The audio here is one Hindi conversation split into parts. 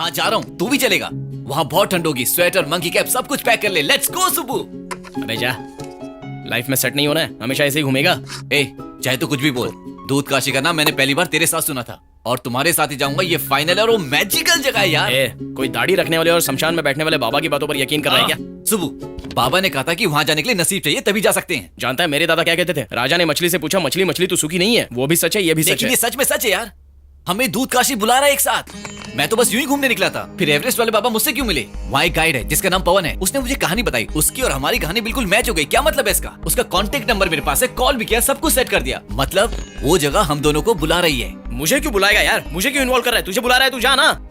हाँ जा रहा हूँ, तू भी चलेगा? वहाँ बहुत ठंड होगी, स्वेटर, मंकी कैप सब कुछ पैक कर ले। Let's go Subu. अबे जा, लाइफ में सेट नहीं होना है, हमेशा ऐसे ही घूमेगा। ए चाहे तो कुछ भी बोल, दूध काशी का नाम मैंने पहली बार तेरे साथ सुना था और तुम्हारे साथ ही जाऊंगा। ये फाइनल है और वो मैजिकल जगह है यार। कोई दाढ़ी रखने वाले और शमशान में बैठने वाले बाबा की बातों पर यकीन कर रहा है क्या? सुबु, बाबा ने कहा था कि वहाँ जाने के लिए नसीब चाहिए तभी जा सकते हैं। जानता है मेरे दादा क्या कहते थे? राजा ने मछली से पूछा, मछली मछली तू सूखी नहीं है। वो भी सच है, ये भी सच लेकिन है। ये सच में सच है यार। हमें दूध काशी बुला रहा है एक साथ। मैं तो बस यूं ही घूमने निकला था, फिर एवरेस्ट वाले बाबा मुझसे क्यों मिले? वहाँ एक गाइड है जिसका नाम पवन है, उसने मुझे कहानी बताई। उसकी और हमारी कहानी बिल्कुल मैच हो गई। क्या मतलब है इसका? उसका कांटेक्ट नंबर मेरे पास है, कॉल भी किया, सब कुछ सेट कर दिया। मतलब वो जगह हम दोनों को बुला रही है। मुझे क्यों बुलाएगा यार? मुझे क्यों इन्वॉल्व कर रहा है? तुझे बुला रहा है, तू जा ना।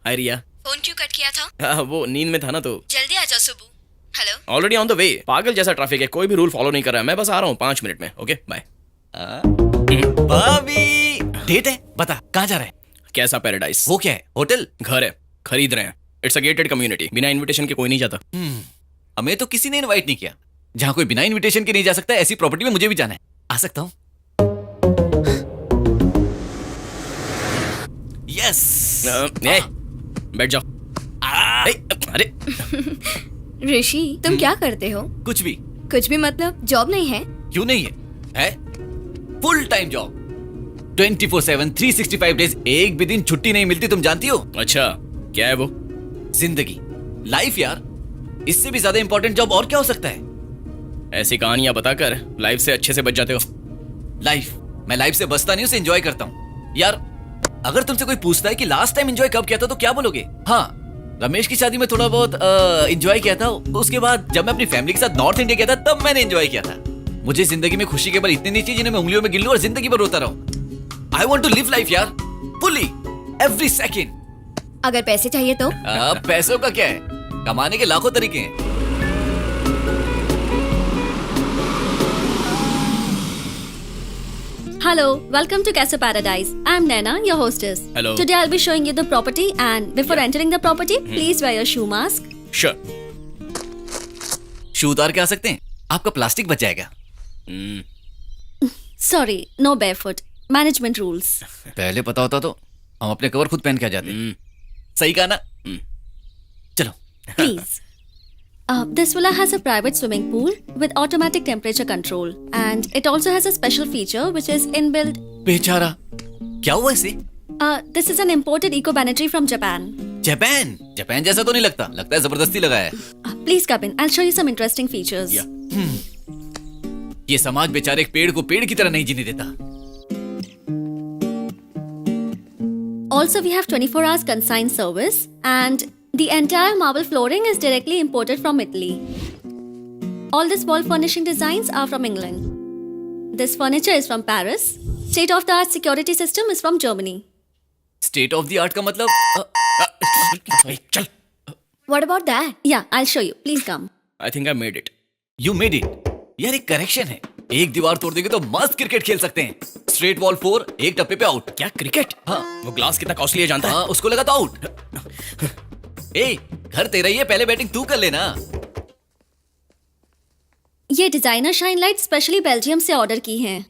हाय रिया। फोन क्यों कट किया था? वो नींद में था ना, तो जल्दी आ जाओ Subu. Hello. Already on the way. पागल जैसा ट्रैफिक है, कोई भी रूल फॉलो नहीं कर रहा है। मैं बस आ रहा हूँ 5 मिनट में। Okay bye. भाभी डेट है, बता कहाँ जा रहा है? कैसा पैराडाइज? वो क्या है? होटल? घर है, खरीद रहे हैं। इट्स अ गेटेड कम्युनिटी, बिना इनविटेशन के कोई नहीं जाता। हमें तो किसी ने इनवाइट नहीं किया। जहाँ कोई बिना इनविटेशन के नहीं जा सकता, ऐसी प्रॉपर्टी में मुझे भी जाना है। आ सकता हूँ? यस। बैठ जाओ। अरे ऋषि, तुम क्या करते हो? कुछ भी। कुछ भी मतलब जॉब नहीं है? क्यों नहीं है? है फुल टाइम जॉब, 24/7 365 डेज। एक भी दिन छुट्टी नहीं मिलती, तुम जानती हो? अच्छा, क्या है वो? जिंदगी, लाइफ यार। इससे भी ज्यादा इंपॉर्टेंट जॉब और क्या हो सकता है? ऐसी कहानियां बताकर लाइफ से अच्छे से बच जाते हो। लाइफ, मैं लाइफ से बचता नहीं, उसे एंजॉय करता हूँ यार। अगर तुमसे कोई पूछता है कि लास्ट टाइम एंजॉय कब किया था, तो क्या बोलोगे? हाँ, रमेश की शादी में थोड़ा बहुत एंजॉय किया था। उसके बाद जब मैं अपनी फैमिली के साथ नॉर्थ इंडिया गया था, तब मैंने एंजॉय किया था। मुझे जिंदगी में खुशी के पल इतने नहीं चाहिए जिन्हें मैं उंगलियों में गिन लूं और जिंदगी भर रोता रहूं। I want to live life यार, फुली, एवरी सेकंड। अगर पैसे चाहिए तो? पैसों का क्या है, कमाने के लाखों तरीके हैं। Hello, welcome to Casa Paradise. I'm Naina, your hostess. Hello. Today I'll be showing you the property, and before entering the property, please wear your shoe mask. Sure. शू उतार के आ सकते हैं? आपका प्लास्टिक बच जाएगा। Sorry, no barefoot. Management rules. पहले पता होता तो हम अपने कवर खुद पहन के आ जाते। सही कहा ना? चलो। Please. This villa has a private swimming pool with automatic temperature control, and it also has a special feature which is inbuilt. बेचारा, क्या हुआ इसे? This is an imported eco-banetry from Japan. Japan? Japan जैसा तो नहीं लगता, लगता है जबरदस्ती लगाया है। Please come in. I'll show you some interesting features. ये समाज बेचारे एक पेड़ को पेड़ की तरह नहीं जीने देता। Also, we have 24 hours consigned service, and the entire marble flooring is directly imported from Italy. All these wall furnishing designs are from England. This furniture is from Paris. State-of-the-art security system is from Germany. State of the art का मतलब? चल। What about that? Yeah, I'll show you. Please come. I think I made it. You made it. यार एक करेक्शन है, एक दीवार तोड़ देंगे तो मस्त क्रिकेट खेल सकते हैं। स्ट्रेट वॉल 4, एक टप्पे पे आउट। क्या क्रिकेट? हाँ। वो ग्लास कितना कॉस्टली है जानता है? हाँ, उसको लगा तो आउट। ए, घर तेरा ही है, पहले बैटिंग तू कर लेना। ये designer shine light specially Belgium से ऑर्डर की हैं।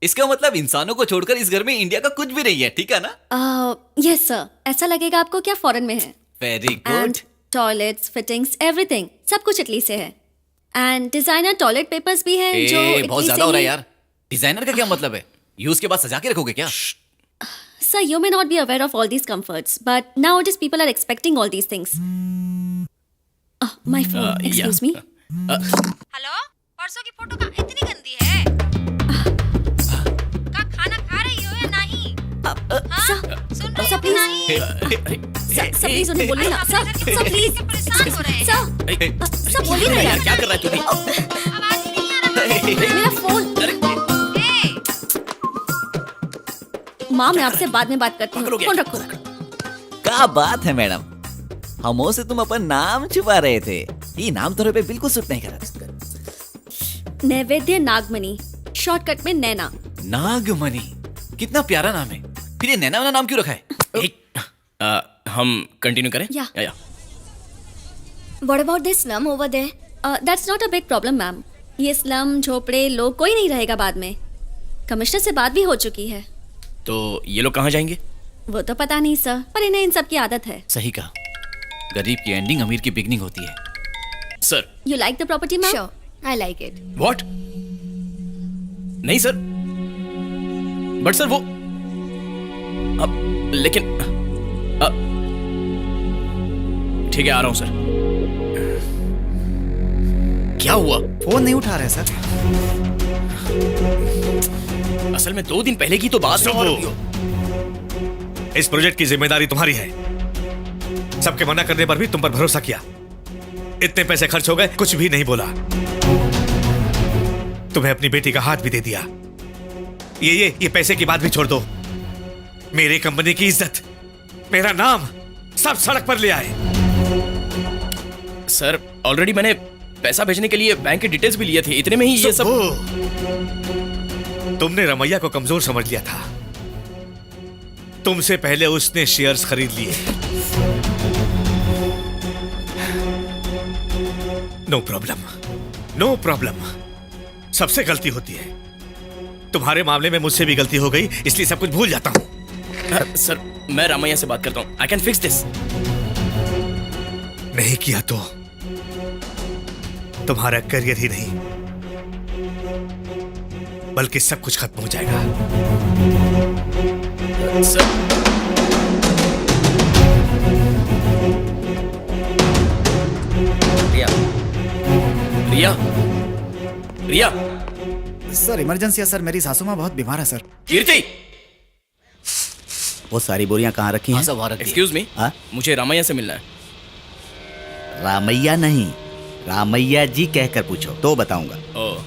इसका मतलब इंसानों को छोड़कर इस घर में इंडिया का कुछ भी नहीं है, ठीक है ना? यस सर, ऐसा लगेगा आपको क्या फॉरेन में है। Very good. And toilets, fittings, everything, सब कुछ इटली से है। एंड डिजाइनर टॉयलेट पेपर्स भी हैं जो बहुत इटली ज्यादा से हो रहा है ही- यार। डिजाइनर का क्या मतलब है? यूज के बाद सजा के रखोगे क्या? Sir, you may not be aware of all these comforts, but nowadays people are expecting all these things. My phone. Excuse me. Hello, परसों की फोटो का इतनी गंदी है? का खाना खा रही हो या नहीं? Sir, सुन रही sir, हो कि please. नहीं? Sir, please उन्हें बोलिए ना. Sir, please. परेशान हो रहे हैं। Sir, बोलिए ना यार. क्या कर रहा है तू? आवाज ही नहीं आ रहा। मेरा फोन. ए, माँ, मैं आपसे बाद में बात करती हूँ. फोन रखो. क्या बात है मैडम, हमों से तुम अपन नाम छुपा रहे थे। ये नाम तुम्हारे पे बिल्कुल सूट नहीं कर रहा। नैवेद्य नागमणि, शॉर्टकट में नैना. नागमणि, कितना प्यारा नाम है। फिर ये नैना वाला नाम क्यों रखा है? हम कंटिन्यू करें? Yeah. या। what about this slum over there? That's not a big problem, ma'am. ये स्लम, झोपड़े, लोग कोई नहीं रहेगा बाद में. कमिश्नर से बात भी हो चुकी है. तो ये लोग कहाँ जाएंगे? वो तो पता नहीं सर, पर इन्हें इन सब की आदत है. सही कहा, गरीब की एंडिंग अमीर की बिगनिंग होती है. Sir. You like the property, ma'am? Sure, I like it. What? नहीं सर. बट सर वो अब लेकिन ठीक है, आ रहा हूं सर. क्या हुआ? फोन नहीं उठा रहे सर. असल में 2 दिन पहले की तो बात है. इस प्रोजेक्ट की जिम्मेदारी तुम्हारी है. सबके मना करने पर भी तुम पर भरोसा किया. इतने पैसे खर्च हो गए, कुछ भी नहीं बोला. तुम्हें अपनी बेटी का हाथ भी दे दिया. ये पैसे की बात भी छोड़ दो. मेरी कंपनी की इज्जत, मेरा नाम सब सड़क पर ले आए. सर ऑलरेडी मैंने पैसा भेजने के लिए बैंक के डिटेल्स भी लिए थे. इतने में ही ये सब. तुमने रमैया को कमजोर समझ लिया था. तुमसे पहले उसने शेयर्स खरीद लिए. No problem, no problem. सबसे गलती होती है. तुम्हारे मामले में मुझसे भी गलती हो गई, इसलिए सब कुछ भूल जाता हूं. सर मैं रामैया से बात करता हूं. I can fix this. नहीं किया तो तुम्हारा करियर ही नहीं बल्कि सब कुछ खत्म हो जाएगा. सर रिया, रिया. सर इमरजेंसी है सर, मेरी सासू माँ बहुत बीमार है सर. कीर्ति. वो सारी बोरियां कहाँ रखी हैं? सब वहाँ रख दिए. एक्सक्यूज मी, हाँ? मुझे रामैया से मिलना है. रामैया नहीं, रामैया जी कहकर पूछो तो बताऊंगा. ओह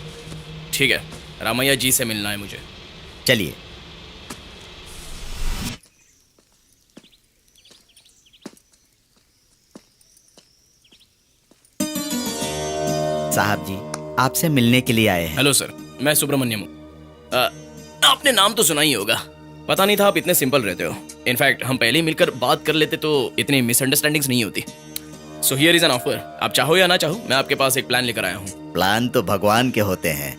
ठीक है, रामैया जी से मिलना है मुझे. चलिए. साहब जी आपसे मिलने के लिए आए हैं. हेलो सर, मैं सुब्रमण्यम हूँ. आपने नाम तो सुना ही होगा. पता नहीं था आप इतने सिंपल रहते हो. इनफैक्ट हम पहले ही मिलकर बात कर लेते तो इतनी मिसअंडरस्टैंडिंग्स नहीं होती. So here is an offer. आप चाहो या ना चाहो, मैं आपके पास एक प्लान लेकर आया हूँ. प्लान तो भगवान के होते हैं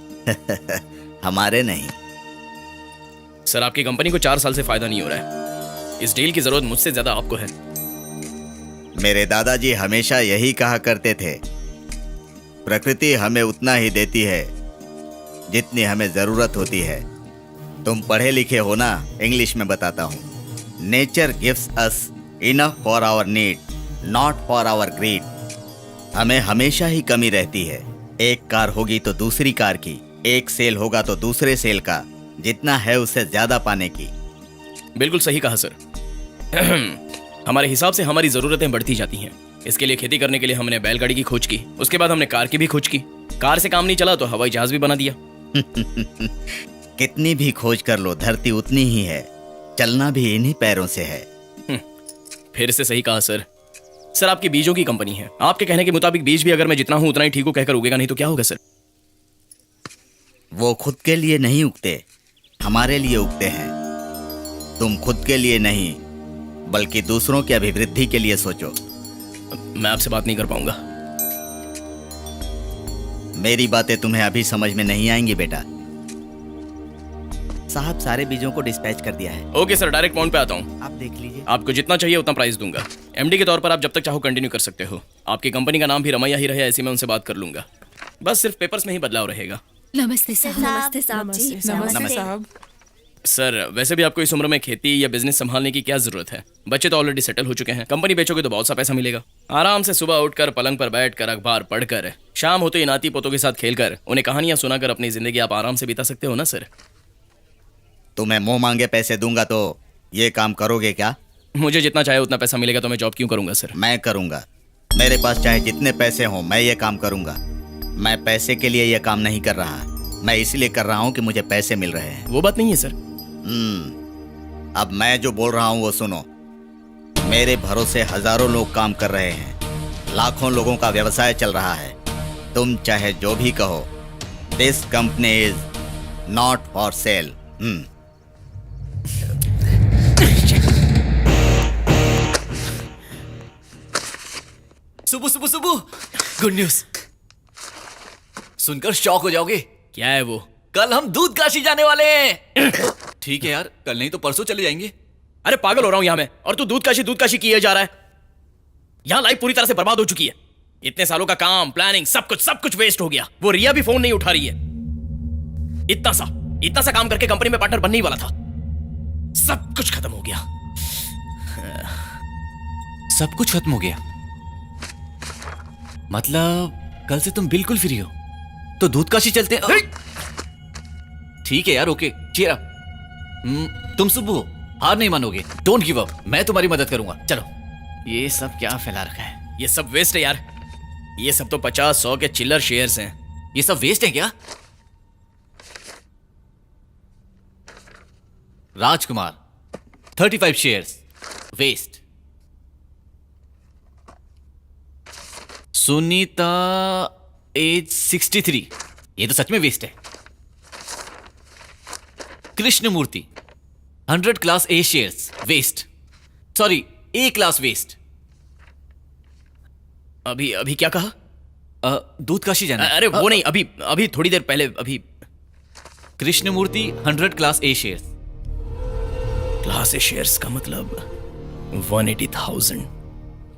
हमारे नहीं. सर आपकी कंपनी को 4 साल से फायदा नहीं हो रहा है. इस डील की जरूरत मुझसे ज्यादा आपको है. मेरे दादाजी हमेशा यही कहा करते थे, प्रकृति हमें उतना ही देती है जितनी हमें जरूरत होती है. तुम पढ़े लिखे हो ना, इंग्लिश में बताता हूँ. Nature gives us enough for our need, not for our greed. हमें हमेशा ही कमी रहती है. एक कार होगी तो दूसरी कार की, एक सेल होगा तो दूसरे सेल का, जितना है उससे ज्यादा पाने की. बिल्कुल सही कहा सर. हमारे हिसाब से हमारी जरूरतें बढ़ती जाती हैं. इसके लिए खेती करने के लिए हमने बैलगाड़ी की खोज की. उसके बाद हमने कार की भी खोज की. कार से काम नहीं चला तो हवाई जहाज भी बना दिया. कितनी भी खोज कर लो, धरती उतनी ही है. चलना भी इन्हीं पैरों से है. फिर से सही कहा सर. सर आपकी बीजों की कंपनी है. आपके कहने के मुताबिक बीज भी अगर मैं जितना हूं उतना ही ठीक हूं कहकर उगेगा नहीं तो क्या होगा सर? वो खुद के लिए नहीं उगते, हमारे लिए उगते हैं. तुम खुद के लिए नहीं बल्कि दूसरों की अभिवृद्धि के लिए सोचो. मैं आपसे बात नहीं कर पाऊंगा. मेरी बातें तुम्हें अभी समझ में नहीं आएंगी बेटा. साहब सारे बीजों को डिस्पैच कर दिया है. ओके सर, डायरेक्ट पॉइंट पे आता हूँ. आप देख लीजिए. आपको जितना चाहिए उतना प्राइस दूंगा. एमडी के तौर पर आप जब तक चाहो कंटिन्यू कर सकते हो. आपकी कंपनी का नाम भी रमैया ही रहे, ऐसी मैं उनसे बात कर लूंगा. बस सिर्फ पेपर्स में ही बदलाव रहेगा. नमस्ते साहब. नमस्ते साहब जी. नमस्ते साहब. सर वैसे भी आपको इस उम्र में खेती या बिजनेस संभालने की क्या जरूरत है? बच्चे तो ऑलरेडी सेटल हो चुके हैं. कंपनी बेचोगे तो बहुत सा पैसा मिलेगा. आराम से सुबह उठकर पलंग पर बैठकर अखबार पढ़कर, शाम होते ही नाती पोतों के साथ खेलकर, उन्हें कहानियां सुनाकर अपनी जिंदगी आप आराम से बिता सकते हो ना सर. तुम्हें मुंह मांगे पैसे दूंगा तो ये काम करोगे क्या? मुझे जितना चाहे उतना पैसा मिलेगा तो मैं जॉब क्यों करूंगा सर? मैं करूंगा. मेरे पास चाहे जितने पैसे हों मैं ये काम करूंगा. मैं पैसे के लिए ये काम नहीं कर रहा, मैं इसलिए कर रहा हूं कि मुझे पैसे मिल रहे हैं. वो बात नहीं है सर. अब मैं जो बोल रहा हूं वो सुनो. मेरे भरोसे हजारों लोग काम कर रहे हैं, लाखों लोगों का व्यवसाय चल रहा है. तुम चाहे जो भी कहो, this company is not for sale. सुबह सुबह सुबह गुड न्यूज सुनकर शॉक हो जाओगे. क्या है वो? कल हम दूध काशी जाने वाले हैं. ठीक है यार, कल नहीं तो परसों चले जाएंगे। अरे पागल हो रहा हूं यहां मैं, और तू दूध काशी किए जा रहा है। यहां लाइफ पूरी तरह से बर्बाद हो चुकी है। इतने सालों का काम, प्लानिंग, सब कुछ वेस्ट हो गया। वो रिया भी फोन नहीं उठा रही है। इतना सा काम करके कंपनी में पार्टनर बनने ही वाला था, सब कुछ खत्म हो गया। सब कुछ खत्म हो गया मतलब कल से तुम बिल्कुल फ्री हो, तो दूध काशी चलते हैं। ठीक है यार, ओके, चीयर अप। तुम सुबह हो, हार नहीं मानोगे, डोंट गिव अप, मैं तुम्हारी मदद करूंगा। चलो। ये सब क्या फैला रखा है? ये सब वेस्ट है यार। ये सब तो 50-100 के चिल्लर शेयर्स हैं। ये सब वेस्ट है क्या? Rajkumar 35 shares waste. Sunita age 63, ये तो सच में वेस्ट है। Krishnamurthy 100 class A shares waste, sorry A class waste. अभी क्या कहा? दूध काशी जाना। अरे वो नहीं, अभी थोड़ी देर पहले। अभी Krishnamurthy 100 class A shares. Class A shares का मतलब 180,000,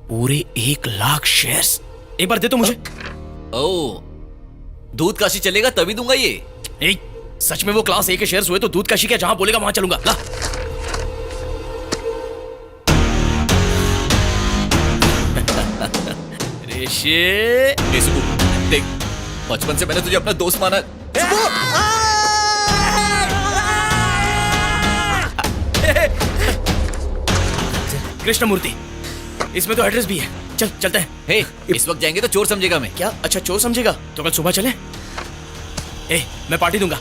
पूरे 1,00,000 शेयर्स। एक बार दे तो मुझे। ओ, दूध काशी चलेगा तभी दूंगा ये। ए, सच में वो क्लास ए के शेयर्स हुए तो दूध काशी क्या, जहां बोलेगा वहां चलूंगा। ला। ऋषि, देख, बचपन से मैंने तुझे अपना दोस्त माना। कृष्णमूर्ति, इसमें तो एड्रेस भी है। चलते हैं। हे, इस वक्त जाएंगे तो चोर समझेगा मैं। क्या? अच्छा, चोर समझेगा तो कल सुबह चले। मैं पार्टी दूंगा।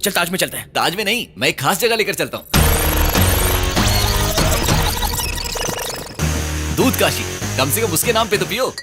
चल ताज में चलते हैं। ताज में नहीं, मैं एक खास जगह लेकर चलता हूँ। दूध काशी, कम से कम उसके नाम पे तो पियो।